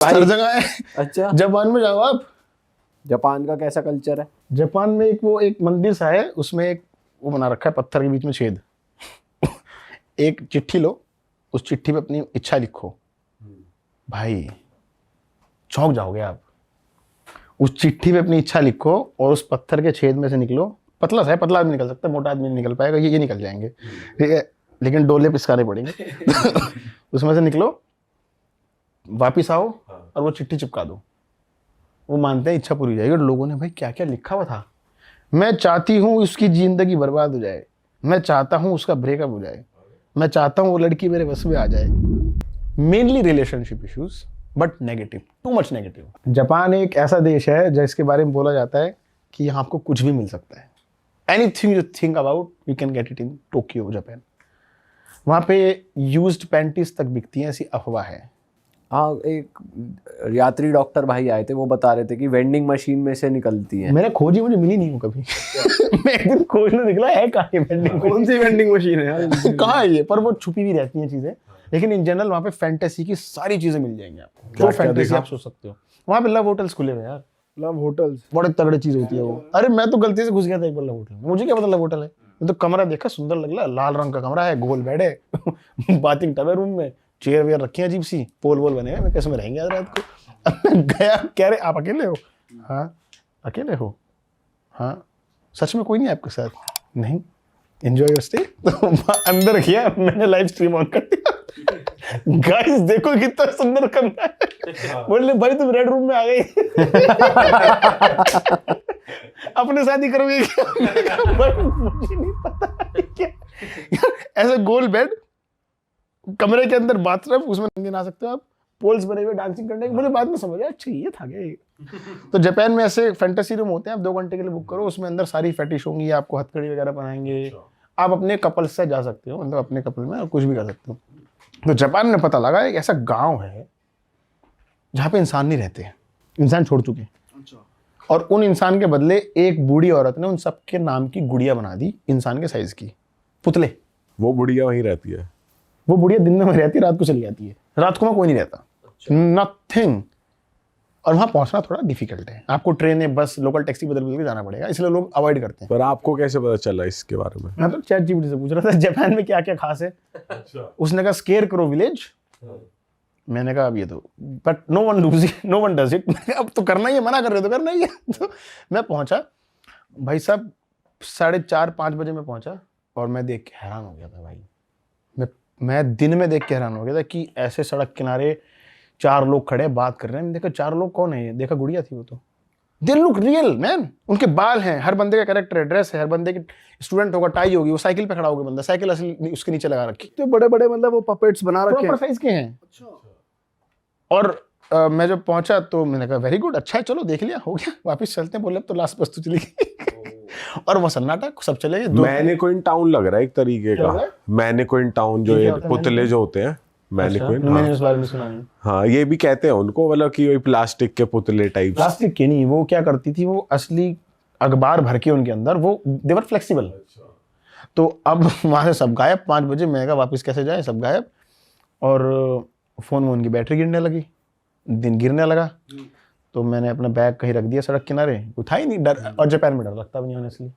हर जगह है। अच्छा, जापान में जाओ आप। जापान का कैसा कल्चर है? जापान में एक मंदिर सा है, उसमें एक वो बना रखा है, पत्थर के बीच में छेद। एक चिट्ठी लो, उस चिट्ठी पे अपनी इच्छा लिखो, भाई चौंक जाओगे आप। उस चिट्ठी पे अपनी इच्छा लिखो और उस पत्थर के छेद में से निकलो। पतला सा है, पतला आदमी निकल सकता है, मोटा आदमी नहीं निकल पाएगा, ये निकल जाएंगे, ठीक है, लेकिन डोले पिसकाने पड़ेंगे। उसमें से निकलो, वापिस आओ और वो चिट्ठी चिपका दो। वो मानते हैं इच्छा पूरी हो जाएगी। और लोगों ने भाई क्या क्या लिखा हुआ था, मैं चाहती हूँ उसकी जिंदगी बर्बाद हो जाए, मैं चाहता हूँ उसका ब्रेकअप हो जाए, मैं चाहता हूँ वो लड़की मेरे बस में आ जाए। Mainly relationship issues, but negative, too much negative. Japan एक ऐसा देश है जिसके बारे में बोला जाता है कि यहाँ आपको कुछ भी मिल सकता है। Anything you think about you can get it in Tokyo, Japan. वहाँ पे यूज्ड पैंटीज तक बिकती हैं, ऐसी अफवाह है। हाँ, एक यात्री डॉक्टर भाई आए थे, वो बता रहे थे कि वेंडिंग मशीन में से निकलती है। मैंने खोजी, मुझे मिली नहीं वो कभी। मैं एक दिन खोजने निकला, है कहाँ ये वेंडिंग, कौन सी वेंडिंग मशीन है यार? कहाँ है ये? पर वो छुपी भी रहती हैं चीजें। लेकिन इन जनरल वहाँ पे फैंटेसी की सारी चीजें मिल जाएंगी आपको। क्या जो फैंटेसी देखा? आप सोच सकते हो। वहाँ पे लव होटल्स खुले हुए हैं यार, लव होटल्स। बड़े तगड़े चीज होती है वो। अरे मैं तो गलती से घुस गया था एक बार लव होटल में, मुझे क्या पता लव होटल है। मैं तो कमरा देखा, सुंदर लग रहा, लाल रंग का कमरा है, गोल बेड है, बाथिंग टब है रूम में, चेयर वेयर रखी है अजीब सी, पोल वोल बने हैं। मैं कैसे में रहेंगे आज रात को? अब मैं गया, कह रहे आप अकेले हो? हाँ अकेले हो, हाँ सच में कोई नहीं आपके साथ? नहीं, एंजॉय योर स्टे। तो अंदर किया, मैंने लाइव स्ट्रीम ऑन कर दिया। गाइस देखो कितना सुंदर कमरा है। बोले भाई तुम रेड रूम में आ गई। अपने साथ ही करोगे क्या? मुझे नहीं पता क्या। ऐसा गोल बेड, कमरे के अंदर बाथरूम, उसमें नंगे नहा सकते हो आप, पोल्स बने हुए डांसिंग करने के। मुझे बाद में समझ आया, अच्छा ये था क्या ये। तो जापान में ऐसे फैंटेसी रूम होते हैं, आप 2 घंटे के लिए बुक करो, उसमें अंदर सारी फेटिश होंगी, आपको हथकड़ी वगैरह बनाएंगे। आप अपने कपल से जा सकते हो, मतलब अपने कपल में कुछ भी कर सकते हो। तो जापान में पता लगा एक ऐसा गांव है जहाँ पे इंसान नहीं रहते, इंसान छोड़ चुके हैं। और उन इंसान के बदले एक बूढ़ी औरत ने उन सबके नाम की गुड़िया बना दी, इंसान के साइज की, पुतले। वो बुढ़िया वहीं रहती है? वो बुढ़िया दिन में वहीं रहती है, रात को चली जाती है। रात को वहाँ कोई नहीं रहता, नथिंग। और वहाँ पहुँचना थोड़ा डिफिकल्ट है, आपको ट्रेन या बस, लोकल टैक्सी बदल के जाना पड़ेगा, इसलिए लोग अवॉइड करते हैं। पर आपको कैसे पता चला इसके बारे में? मैं तो चैट जीपीटी से पूछ रहा था जापान में क्या क्या खास है। उसने कहा स्केयर करो विलेज। मैंने कहा अब ये तो, but no one does it. अब तो करना ही है, मना कर रहे हो तो करना ही है। तो मैं पहुंचा, भाई साहब 4:30-5 बजे मैं पहुंचा, और मैं देख के हैरान हो गया था भाई। मैं दिन में देख के हैरान हो गया था कि ऐसे सड़क किनारे 4 लोग खड़े बात कर रहे हैं। मैंने देखा 4 लोग कौन है ये, देखा गुड़िया थी वो तो। दे लुक रियल मैन, उनके बाल हैं, हर बंदे का कैरेक्टर है, ड्रेस है, हर बंदे की स्टूडेंट होगा, टाई होगी, वो साइकिल पे खड़ा होगा बंदा, साइकिल असली उसके नीचे लगा रखी, तो बड़े बड़े मतलब वो पपेट्स बना रखे प्रॉपर हैं। साइज के हैं। और मैं जब पहुंचा तो मैंने कहा वेरी गुड, अच्छा है, चलो देख लिया, हो गया, वापस चलते हैं। बोले अब तो लास्ट बस तो चली गई। और वो सन्नाटा, सब चले गए। मैनिक्विन टाउन लग रहा है एक तरीके क्या का। लग रहा मैनिक्विन टाउन, जो ये ये क्या होता है पुतले जो होते हैं, मैनिक्विन। मैंने इस बारे में सुना नहीं। हाँ, ये भी कहते हैं उनको, मतलब कि वही प्लास्टिक के पुतले टाइप। प्लास्टिक के नहीं, वो क्या करती थी, वो असली अखबार भर के उनके अंदर, वो देवर फ्लेक्सिबल। तो अब वहां से सब गायब। 5 बजे मैं कहा वापस कैसे जाए, सब गायब। और फोन में उनकी बैटरी गिरने लगी, दिन गिरने लगा। तो मैंने अपना बैग कहीं रख दिया सड़क किनारे, कोई था ही नहीं, डर। और जापान में डर लगता भी नहीं ऑनेस्टली।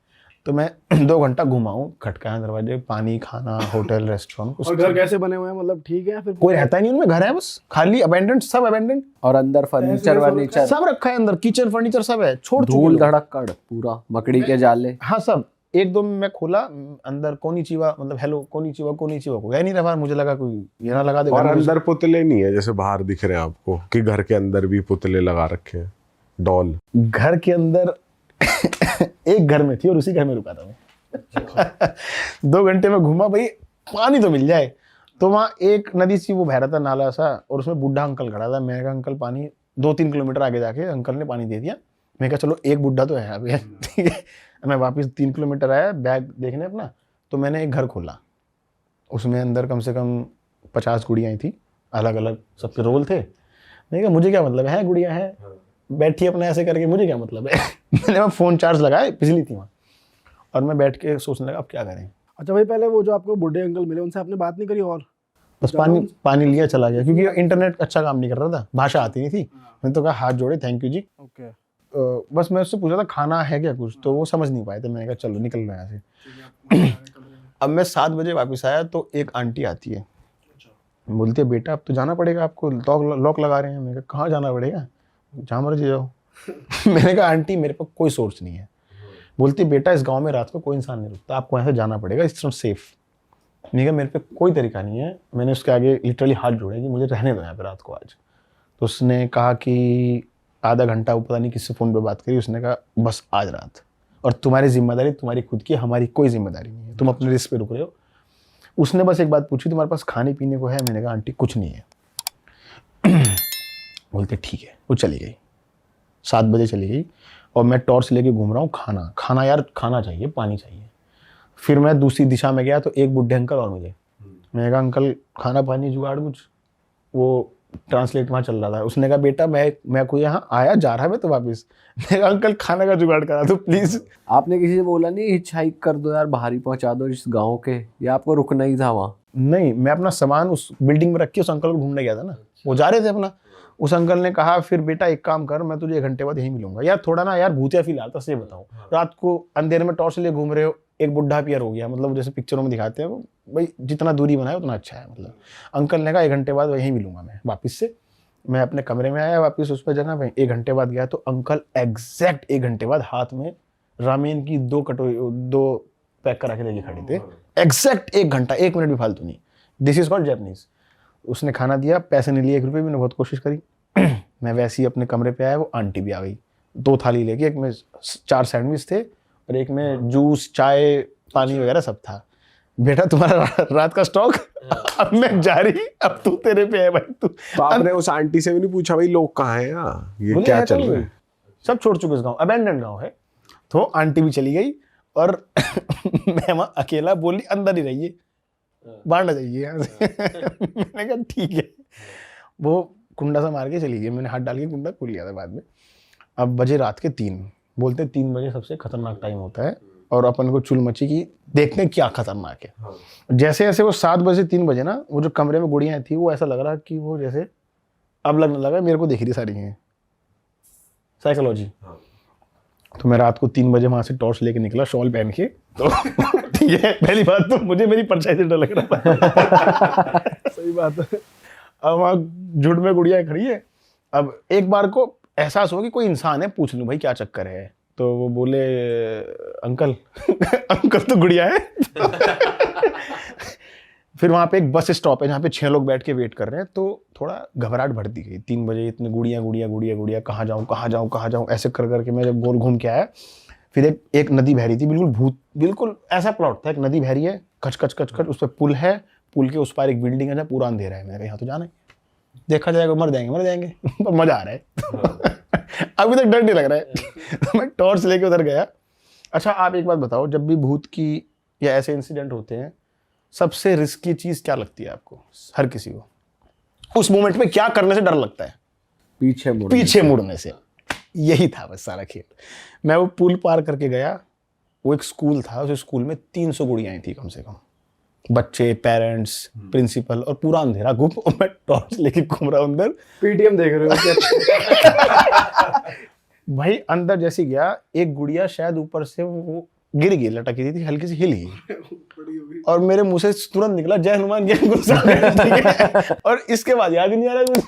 तो मैं 2 घंटा घुमा हूँ, खटकाया दरवाजे, पानी, खाना, होटल, रेस्टोरेंट। और घर कैसे बने हुए हैं, मतलब ठीक है? फिर कोई रहता ही नहीं उनमें, घर है बस खाली, अबेंडेंट, सब अबेंडेंट। और अंदर फर्नीचर सब रखा है अंदर, किचन फर्नीचर सब है, छोड़ चुके धूल लोग। धड़क्कड़ पूरा, मकड़ी के जाले। हाँ सब। 1-2 में मैं खोला अंदर, कोनिचिवा मतलब हेलो, कोनिचिवा को गया नहीं रहा। मुझे लगा कोई ये ना लगा दे। और अंदर पुतले नहीं है जैसे बाहर दिख रहे हैं आपको, कि घर के अंदर भी पुतले लगा रखे हैं, डॉल? घर के अंदर एक घर में थी और उसी घर में रुका था मैं। 2 घंटे में घूमा भाई, पानी तो मिल जाए। तो वहाँ एक नदी सी वो बह रहा था, नाला सा, और उसमें बुढ़ा अंकल खड़ा था। मैंने कहा अंकल पानी। 2-3 किलोमीटर आगे जाके अंकल ने पानी दे दिया। मैं कहा चलो एक बुढ़ा तो है अभी, ठीक है। मैं वापस 3 किलोमीटर आया बैग देखने अपना, तो मैंने एक घर खोला। उसमें अंदर कम से कम 50 गुड़ियाँ थी, अलग अलग सबके रोल थे। मैंने कहा मुझे क्या मतलब है, गुड़िया है बैठी अपना ऐसे करके, मुझे क्या मतलब है। मैंने वहाँ फ़ोन चार्ज लगाया, बिजली थी वहाँ, और मैं बैठ के सोचने लगा अब क्या करें। अच्छा भाई, पहले वो जो आपको बूढ़े अंकल मिले उनसे आपने बात नहीं करी? और बस पानी लिया चला गया, क्योंकि इंटरनेट अच्छा काम नहीं कर रहा था, भाषा आती नहीं थी। मैंने तो कहा हाथ जोड़े, थैंक यू जी। ओके। बस मैं उससे पूछा था खाना है क्या कुछ, तो वो समझ नहीं पाए थे। मैंने कहा चलो निकल रहे हैं यहाँ से। अब मैं 7 बजे वापस आया तो एक आंटी आती है, बोलती है बेटा अब तो जाना पड़ेगा आपको, लॉक लगा रहे हैं। मैंने कहा कहाँ जाना पड़ेगा, जहाँ मर्जी जाओ। मैंने कहा आंटी मेरे पास कोई सोर्स नहीं है। बोलती बेटा इस गांव में रात को कोई इंसान नहीं रुकता, आपको यहाँ से जाना पड़ेगा, इट्स नॉट सेफ। मैंने कहा मेरे पे कोई तरीका नहीं है। मैंने उसके आगे लिटरली हाथ जोड़े कि मुझे रहने दो यहाँ पे रात को आज। तो उसने कहा कि आधा घंटा, वो पता नहीं किससे फ़ोन पे बात करी, उसने कहा बस आज रात, और तुम्हारी जिम्मेदारी तुम्हारी खुद की, हमारी कोई जिम्मेदारी नहीं है, तुम अपने रिस्क पे रुक रहे हो। उसने बस एक बात पूछी, तुम्हारे पास खाने पीने को है? मैंने कहा आंटी कुछ नहीं है। बोलते ठीक है। वो चली गई, 7 बजे चली गई, और मैं टॉर्च लेके घूम रहा हूँ। खाना यार खाना चाहिए, पानी चाहिए। फिर मैं दूसरी दिशा में गया तो एक बुढ़े अंकल और मिले। मैंने कहा अंकल खाना पानी जुगाड़ कुछ। वो ट्रांसलेट वहाँ चल रहा था। उसने कहा बेटा मैं कोई यहाँ आया जा रहा है मैं तो वापस। मैंने कहा अंकल खाना का जुगाड़ करा दो प्लीज़। आपने किसी से बोला नहीं हिच हाइक कर दो यार, बाहर ही पहुंचा दो इस गांव के, या आपको रुकना ही था वहाँ? नहीं, मैं अपना सामान उस बिल्डिंग में रख के उस अंकल को ढूंढने गया था ना, वो जा रहे थे अपना। उस अंकल ने कहा फिर बेटा एक काम कर, मैं तुझे 1 घंटे बाद यहीं मिलूंगा। यार थोड़ा ना यार भूतिया फील आता, सही बताऊं। रात को अंधेरे में टॉर्च लिए घूम रहे हो, एक बुढ़ा पियर हो गया, मतलब जैसे पिक्चरों में दिखाते हैं वो, भाई जितना दूरी बनाए उतना अच्छा है। मतलब अंकल ने कहा 1 घंटे बाद वहीं मिलूंगा मैं वापस से। मैं अपने कमरे में आया वापस उस पर जगह पे, 1 घंटे बाद गया तो अंकल एग्जैक्ट 1 घंटे बाद हाथ में रामेन की 2 कटोरी 2 पैक करा के लेके खड़े थे। एग्जैक्ट 1 घंटा, 1 मिनट भी फालतू नहीं। This is called Japanese. उसने खाना दिया, पैसे नहीं लिए, 1 रुपये भी। मैंने बहुत कोशिश करी। मैं वैसे ही अपने कमरे पे आया, वो आंटी भी आ गई 2 थाली लेके। एक में 4 सैंडविच थे और एक में जूस चाय पानी वगैरह सब था। बेटा तुम्हारा रात का स्टॉक, अब मैं जा रही, अब तू तेरे पे है भाई तू। तो आपने उस आंटी से भी नहीं पूछा भाई लोग कहाँ हैं यहाँ, ये क्या चल रहा है? सब छोड़ चुके इस गाँव, अबेंडेंड गाँव है। तो आंटी भी चली गई और मैं वहाँ अकेला। बोली अंदर ही रहिए, बाहर ना जाइए यहाँ से। मैंने कहा ठीक है। वो कुंडा सा मार के चली गई। मैंने हाथ डाल के कुंडा खोल लिया था बाद में। अब बजे रात के 3। बोलते 3 बजे सबसे खतरनाक टाइम होता है, और अपन को चुल मची की देखते हैं क्या खतरनाक है। जैसे जैसे वो 7 बजे से 3 बजे ना, वो जो कमरे में गुड़ियाँ थी, वो ऐसा लग रहा कि वो जैसे अब लगने लगा मेरे को दिख रही सारी हैं, साइकोलॉजी। तो मैं रात को 3 बजे वहां से टॉर्च लेके निकला, शॉल पहन के। तो ठीक है, पहली बात तो मुझे मेरी परछाई से डर लग रहा था। सही बात है। अब वहाँ झुंड में गुड़िया खड़ी है। अब एक बार को एहसास हो कि कोई इंसान है, पूछ लूं भाई क्या चक्कर है। तो वो बोले अंकल अंकल तो गुड़िया है। फिर वहाँ पे एक बस स्टॉप है जहाँ पे 6 लोग बैठ के वेट कर रहे हैं। तो थोड़ा घबराहट बढ़ती गई। 3 बजे इतने गुड़िया, कहाँ जाऊँ ऐसे कर करके मैं जब गोल घूम के आया, फिर एक नदी बह रही थी, बिल्कुल ऐसा प्लॉट था, एक नदी बह रही है, कच कच कच कच, उस पर पुल है, पुल के उस पार एक बिल्डिंग है जहाँ पूरा अंधेरा है। मैंने कहा यहाँ तो जाना है, देखा जाएगा, मर जाएंगे। पर मजा आ रहा है। अभी तक डर नहीं लग रहा है। तो मैं टॉर्च लेके उधर गया। अच्छा आप एक बात बताओ, जब भी भूत की या ऐसे इंसिडेंट होते हैं, सबसे रिस्की चीज क्या लगती है आपको? हर किसी को उस मोमेंट में क्या करने से डर लगता है? पीछे मुड़ने से। यही था बस सारा खेल। मैं वो पुल पार करके गया, वो एक स्कूल था, उस स्कूल में 300 गुड़ियाँ थी कम से कम, बच्चे, पेरेंट्स, प्रिंसिपल, और पूरा अंधेरा गुप, और मैं टॉर्च लेके घूम रहा हूँ अंदर। पीटीएम देख रहे हो? भाई अंदर जैसे गया, एक गुड़िया शायद ऊपर से वो गिर गई, लटकी थी, हल्की सी हिल गई, और मेरे मुंह से तुरंत निकला जय हनुमान ज्ञान गुण सागर। और इसके बाद याद ही नहीं आ रहा कुछ।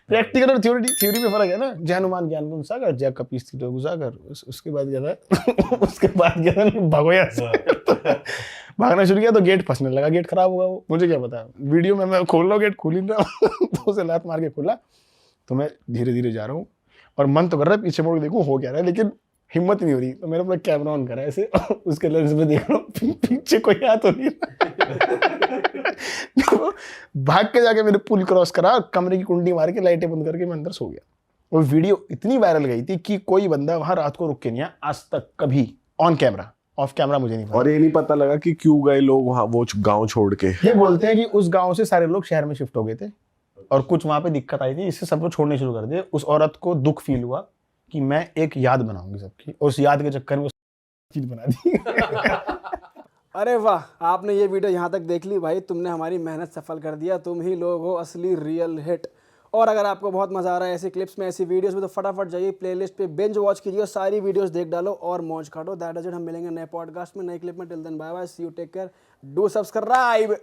प्रैक्टिकल और थ्योरी में फर्क है ना। जय हनुमान ज्ञान गुण सागर, जय कपीस थी गुसागर। उसके बाद क्या था? उसके बाद क्या था, भगोया भागना शुरू किया तो गेट फंसने लगा, गेट खराब हुआ। वो मुझे क्या पता, वीडियो में मैं खोल रहा हूँ, गेट खोल ही रहा हूँ। तो उसे लात मार के खोला। तो मैं धीरे धीरे जा रहा हूँ, और मन तो कर रहा है पीछे मुड़ के देखूं हो क्या रहा है, लेकिन हिम्मत नहीं हो रही। तो मैंने अपना कैमरा ऑन करा ऐसे, उसके लेंस में देख रहा हूँ पीछे कोई आ तो नहीं। तो भाग के जाके मैंने पुल क्रॉस करा, कमरे की कुंडी मार के लाइटें बंद करके मैं अंदर सो गया। वो वीडियो इतनी वायरल गई थी कि कोई बंदा वहां रात को रुक के नहीं आया आज तक कभी, ऑन कैमरा। ऑफ कैमरा मुझे नहीं पता। और ये नहीं पता लगा कि क्यों गए लोग वहाँ वो गांव छोड़ के? ये बोलते हैं कि उस गांव से सारे लोग शहर में शिफ्ट हो गए थे, और कुछ वहां पे दिक्कत आई थी, इससे सब लोग छोड़ने शुरू कर दिए। उस औरत को दुख फील हुआ कि मैं एक याद बनाऊंगी सबकी, और उस याद के चक्कर में चीज बना दी। अरे वाह, आपने ये वीडियो यहाँ तक देख ली भाई, तुमने हमारी मेहनत सफल कर दिया। तुम ही लोग हो असली रियल हिट। और अगर आपको बहुत मजा आ रहा है ऐसी क्लिप्स में, ऐसी वीडियोस में, तो फटाफट जाइए प्लेलिस्ट पे, बिंज वॉच कीजिए, सारी वीडियोस देख डालो और मौज काटो। That is it. हम मिलेंगे नए पॉडकास्ट में, नए क्लिप में। Till then bye bye, see you, take care, do subscribe.